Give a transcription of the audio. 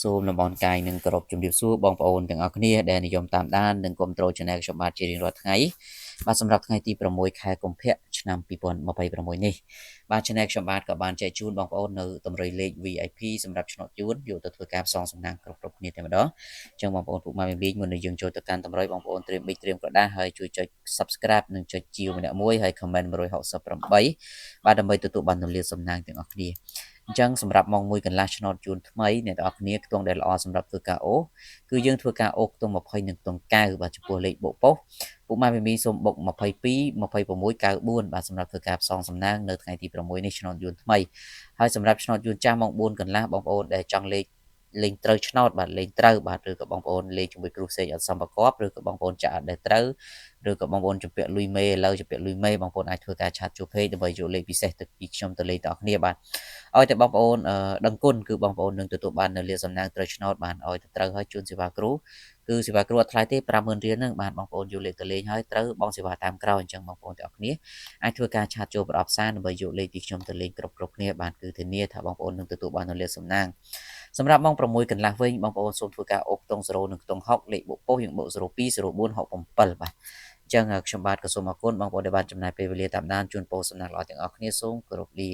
សូមលំអរកាយនឹងគោរពជំរាបសួរបងប្អូនទាំងអស់គ្នាដែលនិយមតាមដាននិងគាំទ្រ Channel ខ្ញុំបាទជារៀងរាល់ថ្ងៃបាទសម្រាប់ថ្ងៃទី6ខែកុម្ភៈឆ្នាំ2026នេះបាទ Channel ខ្ញុំបាទក៏បានចែកជូនបងប្អូននៅតម្រុយលេខ VIP សម្រាប់ឆ្នោតយួនយកទៅធ្វើការផ្សងសំណាងគ្រប់គ្នាតែម្ដងអញ្ចឹងបងប្អូនពុកម៉ែមីងមុននឹងយើងចូលទៅកាន់តម្រុយបងប្អូនត្រៀមប៊ិចត្រៀមក្រដាសហើយជួយចុច Subscribe និងចុចជាវម្នាក់មួយហើយ Comment 168បាទដើម្បីទទួលបាននូវលាសំណាងទាំងអស់គ្នាអញ្ចឹងសម្រាប់ម៉ោង1កន្លះឆ្នោតយួនថ្មីអ្នកទាំងអស់គ្នាខ្ទង់ដែលល្អសម្រាប់ធ្វើការអូសគឺយើងធ្វើការអូសខ្ទង់20និងខ្ទង់9បាទចំពោះលេខបុកប៉ុសពុកម៉ែមីមីសូមបុក22 26 94បាទសម្រាប់ធ្វើការផ្សងសំណាងនៅថ្ងៃទី6នេះឆ្នោតយួនថ្មីហើយសម្រាប់ឆ្នោតយួនចាស់ម៉ោង4កន្លះបងប្អូនដែលចង់លេងត្រូវឆ្នោតបាទលេងត្រូវបាទឬក៏បងប្អូនលេងជាមួយគ្រូផ្សេងអត់សមប្រកបឬក៏បងប្អូនចាក់អត់ដែលត្រូវឬក៏បងប្អូនជំពាក់លុយមេឥឡូវជំពាក់លុយមេបងប្អូនអាចធ្វើការឆាតជួបពេកដើម្បីយកលេខពិសេសទៅពីខ្ញុំទៅលេងទាំងអស់គ្នាបាទឲ្យតែបងប្អូនដឹងគុណគឺបងប្អូននឹងទទួលបាននៅលាសំណាងត្រូវឆ្នោតបានឲ្យទៅត្រូវឲ្យជូនសេវាគ្រូគឺសេវាគ្រូអត់ថ្លៃទេ50000រៀលហ្នឹងបាទបងប្អូនយកលេខទៅលេងហើយត្រូវបងសេវាតាមក្រោយអញ្ចឹងបងប្អូនទាំងអស់គ្នាអាចធ្វើការឆាតចូលប្រអប់សារដើម្បីយកលេខពីខ្ញុំទៅលេងគ្រប់គ្នាបាទគឺធានាថាបងប្អូននឹងទទួលបាននៅលាសំណាងសម្រាប់ម៉ោង6កន្លះវិញបងប្អូនសូមធ្វើការអូសខ្ទង់0និងខ្ទង់6លេខបុកប៉ុសយើងបុក02 04 67បាទអញ្ចឹងខ្ញុំបាទក៏សូមអរគុណបងប្អូនដែលបានចំណាយពេលវេលាតាមដានជូនពរសំណាងល្អទាំងអស់គ្នាសូមគោរពលា